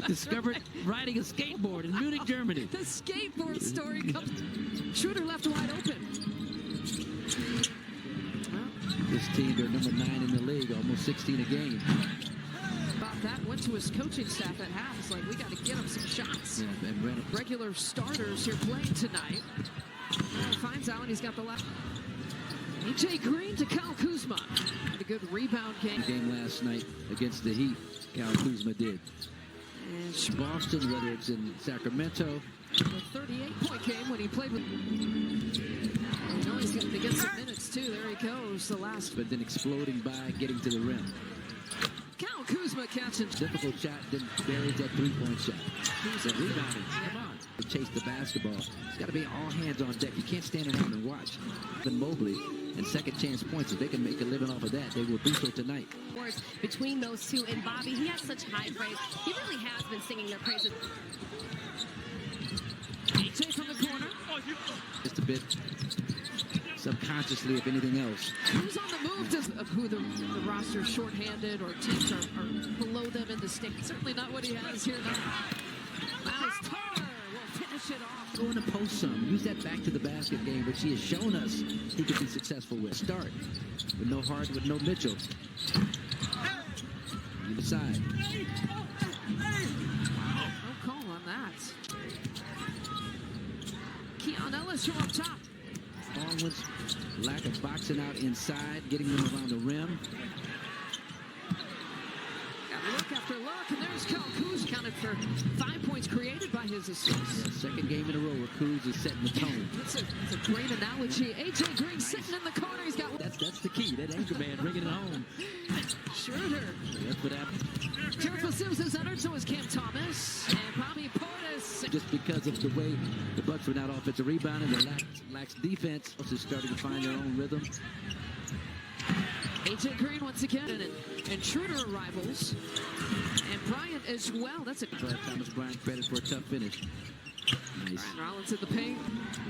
discovered riding a skateboard in Munich, Germany. The skateboard story comes. Schroeder left wide open. This team, they're number 9 in the league, almost 16 a game. About that, went to his coaching staff at half. It's like, we got to get him some shots. Yeah, and regular starters here playing tonight. Finds out he's got the left. AJ Green to Kyle Kuzma. Had a good rebound game. Game last night against the Heat, Kyle Kuzma did. And Boston, whether it's in Sacramento. The 38-point game when he played with. You know he's going to get some minutes too. There he goes, the last. But then exploding by, getting to the rim. Kyle Kuzma catching. Difficult shot, then buries that three-point shot. Kuzma rebounding. Come on. To chase the basketball. It's got to be all hands on deck. You can't stand around and watch. Then Mobley and second chance points. If they can make a living off of that, they will do so tonight. Between those two and Bobby, he has such high praise. He really has been singing their praises. AJ from the corner. Just a bit subconsciously, if anything else. Who's on the move of who the roster is shorthanded or teams are below them in the state? Certainly not what he has here now. Miles Turner will finish it off. Go in the post some. Use that back to the basket game, which he has shown us he could be successful with. Start with no Hart, with no Mitchell. Either side. No call on that. Keon Ellis from up top. Long ones, lack of boxing out inside, getting them around the rim. Got look after look, and there's Kyle Kuzma, counted for 5 points created by his assists. Yeah, second game in a row where Kuz is setting the tone. That's a great analogy. AJ Green sitting in the corner. He's got that's the key. That anchor man bringing it home. Schroeder. That's what happened. Jericho Sims has entered, so is Cam Thomas and Bobby Portis. Just because of the way the Bucks were not offensive rebounding, they lacks defense. Also starting to find their own rhythm. AJ Green once again, and Schroeder arrivals, and Bryant as well. That's a Thomas Bryant credit for a tough finish. Nice. Brian Rollins in the paint.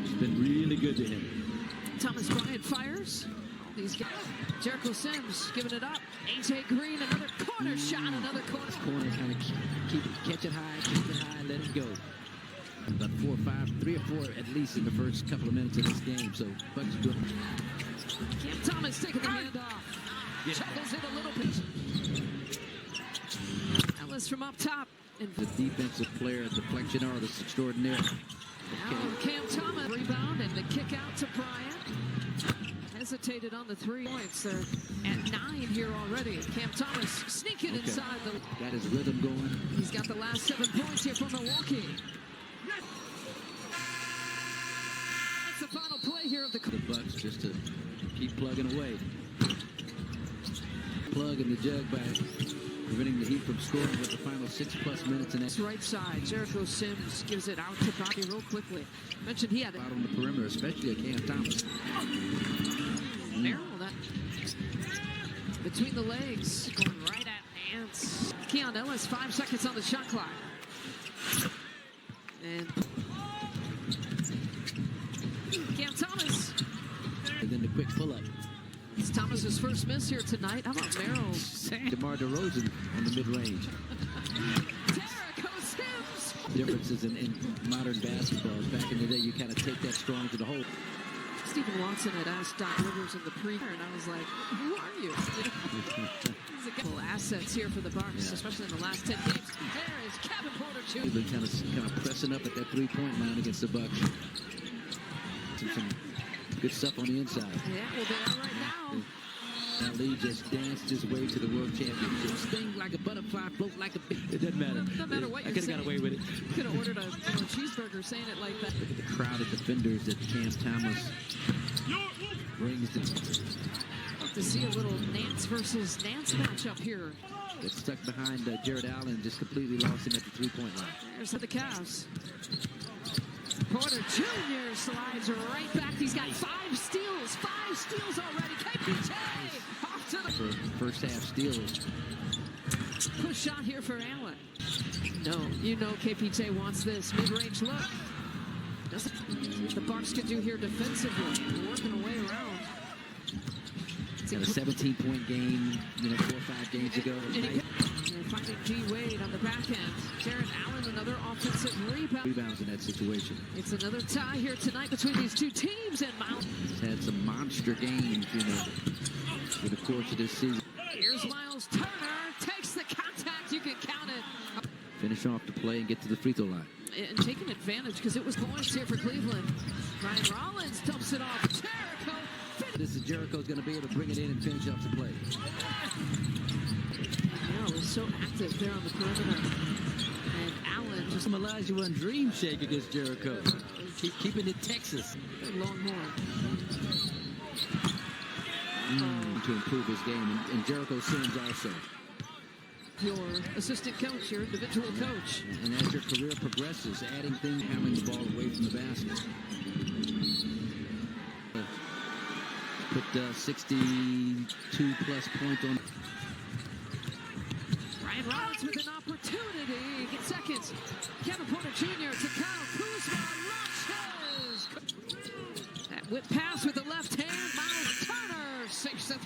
It's been really good to him. Thomas Bryant fires. All these guys. Jericho Sims giving it up. AJ Green, another corner shot, another corner. Corner kind of catch it high, keep it high, let it go. About 4 or 5, 3 or 4 at least in the first couple of minutes of this game. So Bucks do it. Cam Thomas taking the handoff. Chuckles it a little bit. Ellis from up top. And the defensive player, deflection artist extraordinaire. Now Cam Thomas rebound and the kick out to Bryant. Hesitated on the 3 points. They're at 9 here already. Cam Thomas sneaking inside the. Got his rhythm going. He's got the last 7 points here from Milwaukee. That's the final play here of the Bucks just to keep plugging away. Plug in the jug by preventing the Heat from scoring with the final 6+ minutes. And that's right side. Jericho Sims gives it out to Bobby real quickly. Mentioned he had it out on the perimeter, especially at Cam Thomas. Narrow that between the legs, going right at Nance. Keon Ellis, 5 seconds on the shot clock. And Cam Thomas. And then the quick pull-up. It's Thomas's first miss here tonight. How about Merrill? DeMar DeRozan on the mid-range. Jericho Sims. Differences in modern basketball. Back in the day, you kind of take that strong to the hole. Stephen Watson had asked Doc Rivers in the pre, and I was like, who are you? He's a couple assets here for the Bucks, especially in the last 10 games. There is Kevin Porter Jr. He's been kind of pressing up at that three-point line against the Bucks. Some good stuff on the inside. Yeah, well, they are right now. That lead just danced his way to the World Championship. Sting like a butterfly, float like a bee. It doesn't matter. Doesn't matter what I you're could have got away with it. You could have ordered a cheeseburger saying it like that. Look at the crowd of defenders that Cam Thomas brings to see a little Nance versus Nance matchup here. Gets stuck behind Jared Allen, just completely lost him at the three-point line. There's the Cavs. Porter Jr. slides right back. He's got 5 steals. 5 steals already. KPJ off to the first half steals. Push shot here for Allen. No, you know KPJ wants this mid-range look. Doesn't see what the Bucks can do here defensively. Working away around. Got a 17-point game, 4 or 5 games ago. They're finding G. Wade on the back end. Jared offensive rebound. Rebounds in that situation. It's another tie here tonight between these two teams, and Miles He's had some monster games, through the course of this season. Here's Miles Turner, takes the contact, you can count it. Finish off the play and get to the free throw line. And taking advantage because it was points here for Cleveland. Ryan Rollins dumps it off. Jericho. This is Jericho's going to be able to bring it in and finish off the play. Yeah, was so active there on the perimeter. And Allen just Some Elijah One dream shake against Jericho. Keeping it Texas. Longhorn. To improve his game, and Jericho Sims also. Your assistant coach, your individual coach. And as your career progresses, adding things, hammering the ball away from the basket. Put 62 plus points on. Ryan Rollins with an opportunity. Get seconds. Kevin Porter Jr. to Kyle Kuzma. Launches. That whip pass with the left hand. Miles Turner sinks it.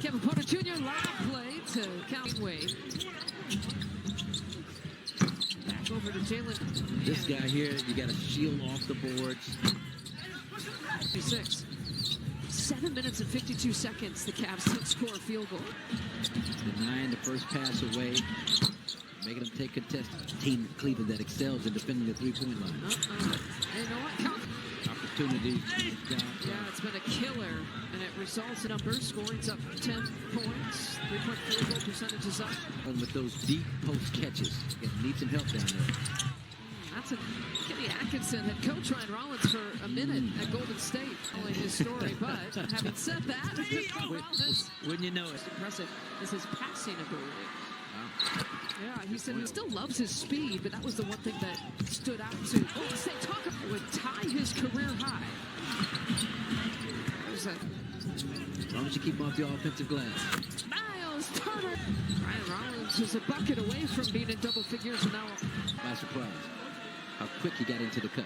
Kevin Porter Jr. Lob play to Cal Wade. Back over to Jalen. This guy here, you got to shield off the boards. 56. 7 minutes and 52 seconds. The Cavs did score a field goal. Denying the first pass away, making them take contest. Team Cleveland that excels in defending the three-point line. You know what? Opportunity. Yeah, it's been a killer, and it results in numbers. Scoring's up 10 points. 3-point field goal percentage is up. And with those deep post catches, need some help down there. That's a Kenny Atkinson had coached Ryan Rollins for a minute at Golden State, telling his story. But having said that, Rollins, wouldn't you know it? impressive is his passing ability. Wow. Yeah, he said he still loves his speed, but that was the one thing that stood out to Golden State. Talk about would tie his career high. There's a As long as you keep him off the offensive glass. Miles Turner. Ryan Rollins is a bucket away from being in double figures, and now By surprise. How quick he got into the cut.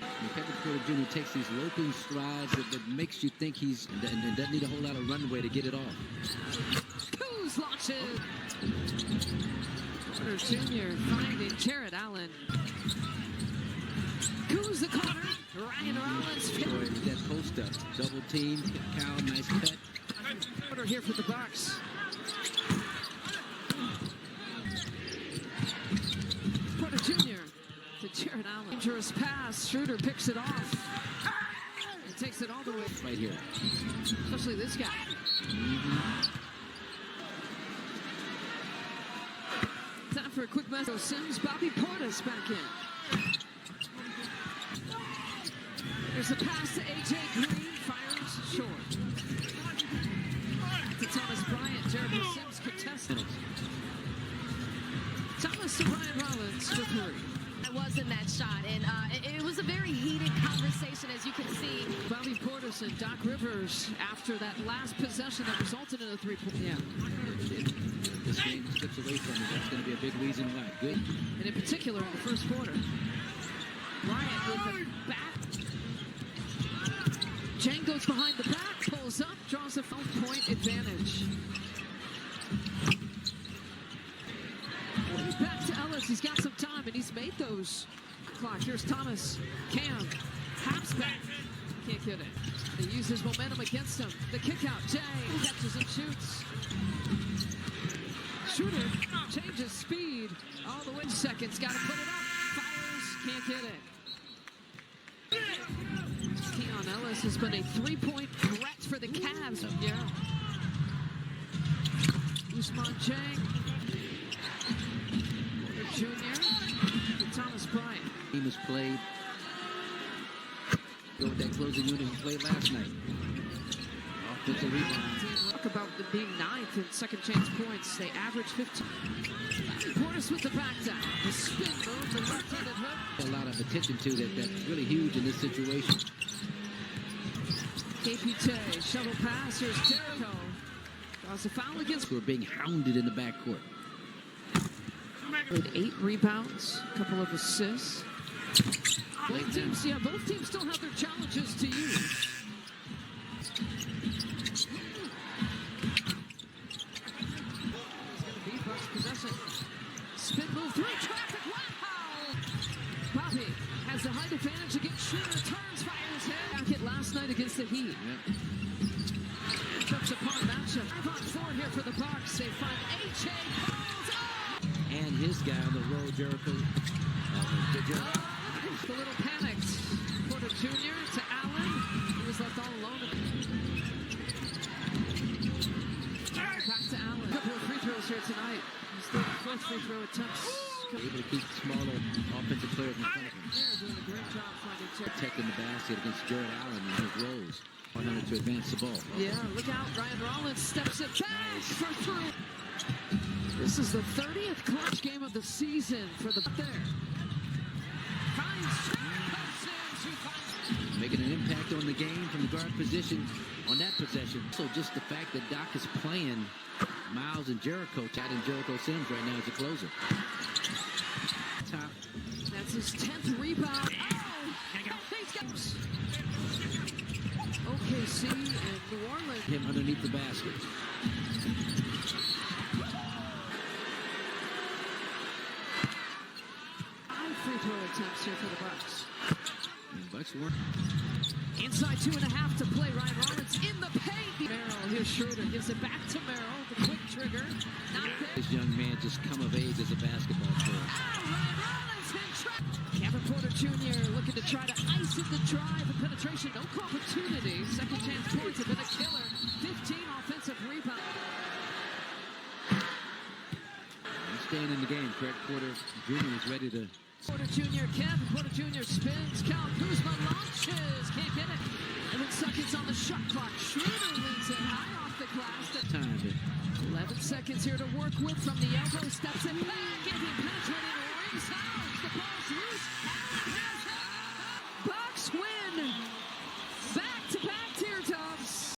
And Kevin Porter Jr. takes these loping strides that makes you think he's and doesn't need a whole lot of runway to get it off. Kuz launches. Porter Jr. finding Jared Allen. Kuz the corner. Ryan Rollins. Boy, that post up. Double team. Kyle, nice cut. Porter here for the Bucks. Porter Jr. to Jared Allen. Dangerous pass. Schroeder picks it off. And takes it all the way. Right here. Especially this guy. Time for a quick message. Sims, Bobby Portis back in. There's a pass to A.J. Green. Fires short. To Thomas Bryant. Jeremy Sims contested. Thomas to Ryan Rollins for three. It was in that shot, and it was a very heated conversation, as you can see. Bobby Portis and Doc Rivers after that last possession that resulted in a three-point. Yeah. This game slips away from you. That's going to be a big reason why. Good. And in particular in the first quarter. Bryant with the back. Jang goes behind the back, pulls up, draws a 5-point advantage. Back to Ellis. He's got some time, and he's made those. Clock. Here's Thomas. Cam. Hops back. Can't get it. They use his momentum against him. The kick out. Jay catches and shoots. Shooter changes speed all the way. Seconds. Got to put it up. Fires. Can't get it. Keon Ellis has been a 3-point threat for the Cavs. Yeah. Usman Jang. Jr. to Thomas Bryant. Team has played. Go with that closing unit he played last night. Offensive rebound. Talk about them being ninth in second chance points. They average 15. Portis with the back down. The spin move, the left-handed hook. A lot of attention to that's really huge in this situation. KPJ, shovel pass. Here's Jericho. Draws a foul against. We're being hounded in the backcourt. With 8 rebounds, a couple of assists. Both teams still have their challenges to use. Bucks possession. Spin move through traffic. Wow! Bobby has the height advantage against Schroeder. Turns, fires in. Back it last night against the Heat. Yep. Trips upon matchup. 5-on-4 here for the Bucks. They find H.A. Falls. Oh! And his guy on the road, Jericho. The little panicked. Porter Jr. to Allen. He was left all alone. Back to Allen. A couple of free throws here tonight. His third and fourth free throw attempts. Able to keep smaller offensive players in front of him. They're doing a great job finding Protecting the basket against Jared Allen and his rolls. 100 to advance the ball. Yeah, look out. Ryan Rollins steps it back for three. This is the 30th clutch game of the season for the there. Making an impact on the game from the guard position on that possession. So just the fact that Doc is playing Miles and Jericho, chatting Jericho Sims right now as a closer. Top. That's his 10th rebound. OKC and New Orleans. Him underneath the basket. Free throw attempts here for the Bucks. Bucks work. Inside 2.5 to play. Ryan Rollins in the paint. Merrill, here's Schroeder. Gives it back to Merrill. The quick trigger. Not there. This young man just come of age as a basketball player. Ryan Rollins in trap. Kevin Porter Jr. looking to try to ice in the drive and penetration. No opportunity. Second chance points have been a killer. 15 offensive rebound. Staying in the game. Craig Porter Jr. is ready to. Porter Jr. Kevin Porter Jr. spins. Cal Kuzma launches. Can't get it. And then seconds on the shot clock. Schroeder leads it high off the glass. Time. 11 seconds here to work with from the elbow. Steps it back.